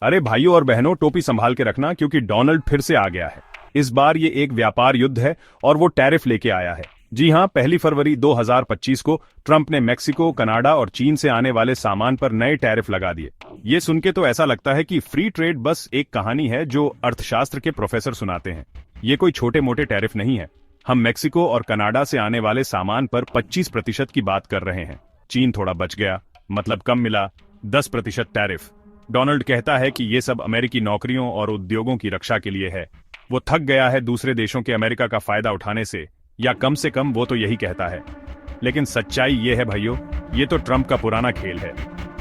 अरे भाइयों और बहनों, टोपी संभाल के रखना क्योंकि डोनाल्ड फिर से आ गया है। इस बार ये एक व्यापार युद्ध है और वो टैरिफ लेके आया है। जी हां, 1 फरवरी 2025 को ट्रंप ने मेक्सिको, कनाडा और चीन से आने वाले सामान पर नए टैरिफ लगा दिए। ये सुन के तो ऐसा लगता है कि फ्री ट्रेड बस एक कहानी है जो अर्थशास्त्र के प्रोफेसर सुनाते हैं। ये कोई छोटे मोटे टैरिफ नहीं है। हम मेक्सिको और कनाडा से आने वाले सामान पर 25% की बात कर रहे हैं। चीन थोड़ा बच गया, मतलब कम मिला, 10% टैरिफ। डोनाल्ड कहता है कि ये सब अमेरिकी नौकरियों और उद्योगों की रक्षा के लिए है। वो थक गया है दूसरे देशों के अमेरिका का फायदा उठाने से, या कम से कम वो तो यही कहता है। लेकिन सच्चाई ये है भाइयों, ये तो ट्रंप का पुराना खेल है।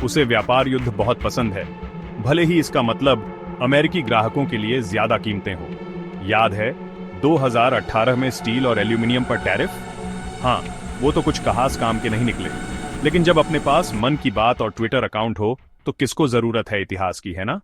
उसे व्यापार युद्ध बहुत पसंद है, भले ही इसका मतलब अमेरिकी ग्राहकों के लिए ज्यादा कीमतें हो। याद है 2018 में स्टील और एल्यूमिनियम पर टैरिफ? हाँ, वो तो कुछ खास काम के नहीं निकले। लेकिन जब अपने पास मन की बात और ट्विटर अकाउंट हो तो किसको जरूरत है इतिहास की, है ना?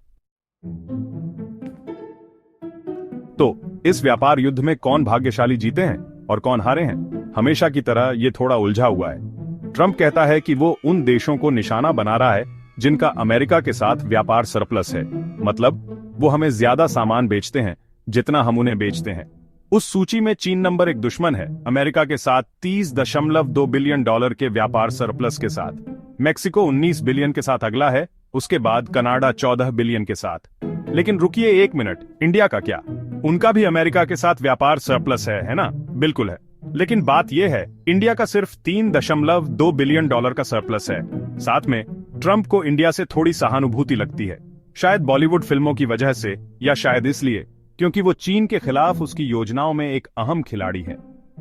तो इस व्यापार युद्ध में कौन भाग्यशाली जीते हैं और कौन हारे हैं? हमेशा की तरह ये थोड़ा उलझा हुआ है। ट्रंप कहता है कि वो उन देशों को निशाना बना रहा है जिनका अमेरिका के साथ व्यापार सरप्लस है, मतलब वो हमें ज्यादा सामान बेचते हैं जितना हम उन्हें बेचते हैं। उस सूची में चीन नंबर 1 दुश्मन है, अमेरिका के साथ 30.2 बिलियन डॉलर के व्यापार सरप्लस के साथ। मेक्सिको 19 बिलियन के साथ अगला है, उसके बाद कनाडा 14 बिलियन के साथ। लेकिन रुकिए एक मिनट, इंडिया का क्या? उनका भी अमेरिका के साथ व्यापार सरप्लस है ना? बिल्कुल है। लेकिन बात यह है, इंडिया का सिर्फ 3.2 बिलियन डॉलर का सरप्लस है। साथ में ट्रंप को इंडिया से थोड़ी सहानुभूति लगती है, शायद बॉलीवुड फिल्मों की वजह से, या शायद इसलिए क्योंकि वो चीन के खिलाफ उसकी योजनाओं में एक अहम खिलाड़ी है।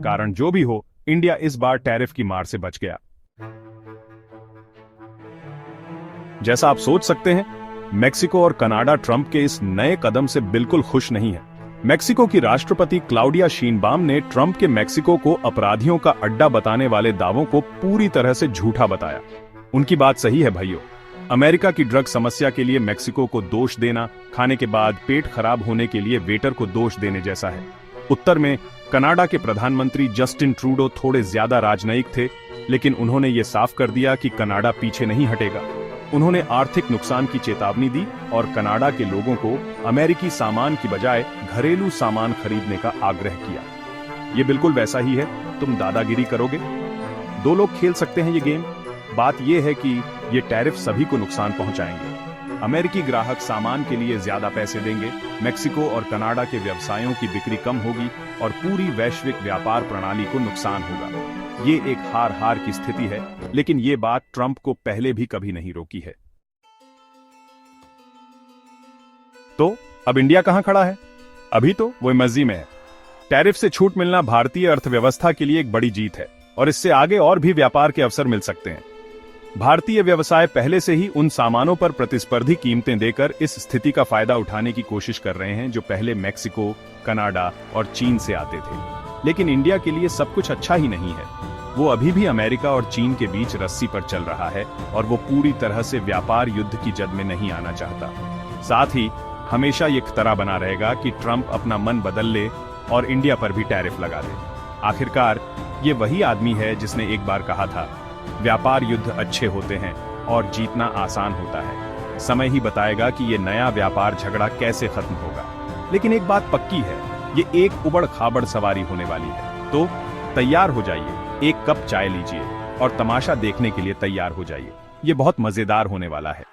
कारण जो भी हो, इंडिया इस बार टैरिफ की मार से बच गया। जैसा आप सोच सकते हैं, मेक्सिको और कनाडा ट्रंप के इस नए कदम से बिल्कुल खुश नहीं है। मेक्सिको की राष्ट्रपति क्लाउडिया शीनबाम ने ट्रंप के मेक्सिको को अपराधियों का अड्डा बताने वाले दावों को पूरी तरह से झूठा बताया। उनकी बात सही है भाइयों। अमेरिका की ड्रग समस्या के लिए मेक्सिको को दोष देना खाने के बाद पेट खराब होने के लिए वेटर को दोष देने जैसा है। उत्तर में कनाडा के प्रधानमंत्री जस्टिन ट्रूडो थोड़े ज्यादा राजनयिक थे, लेकिन उन्होंने ये साफ कर दिया कि कनाडा पीछे नहीं हटेगा। उन्होंने आर्थिक नुकसान की चेतावनी दी और कनाडा के लोगों को अमेरिकी सामान की बजाय घरेलू सामान खरीदने का आग्रह किया। ये बिल्कुल वैसा ही है, तुम दादागिरी करोगे, दो लोग खेल सकते हैं ये गेम। बात यह है कि ये टैरिफ सभी को नुकसान पहुंचाएंगे। अमेरिकी ग्राहक सामान के लिए ज्यादा पैसे देंगे, मेक्सिको और कनाडा के व्यवसायों की बिक्री कम होगी और पूरी वैश्विक व्यापार प्रणाली को नुकसान होगा। ये एक हार हार की स्थिति है, लेकिन ये बात ट्रंप को पहले भी कभी नहीं रोकी है। तो अब इंडिया कहां खड़ा है? अभी तो वो मर्जी में है। टैरिफ से छूट मिलना भारतीय अर्थव्यवस्था के लिए एक बड़ी जीत है और इससे आगे और भी व्यापार के अवसर मिल सकते हैं। भारतीय व्यवसाय पहले से ही उन सामानों पर प्रतिस्पर्धी कीमतें देकर इस स्थिति का फायदा उठाने की कोशिश कर रहे हैं जो पहले मेक्सिको, कनाडा और चीन से आते थे। लेकिन इंडिया के लिए सब कुछ अच्छा ही नहीं है। वो अभी भी अमेरिका और चीन के बीच रस्सी पर चल रहा है और वो पूरी तरह से व्यापार युद्ध की जद में नहीं आना चाहता। साथ ही हमेशा ये खतरा बना रहेगा कि ट्रंप अपना मन बदल ले और इंडिया पर भी टैरिफ लगा दे। आखिरकार ये वही आदमी है जिसने एक बार कहा था, व्यापार युद्ध अच्छे होते हैं और जीतना आसान होता है। समय ही बताएगा कि ये नया व्यापार झगड़ा कैसे खत्म होगा। लेकिन एक बात पक्की है, ये एक उबड़ खाबड़ सवारी होने वाली है। तो तैयार हो जाइए, एक कप चाय लीजिए और तमाशा देखने के लिए तैयार हो जाइए। ये बहुत मजेदार होने वाला है।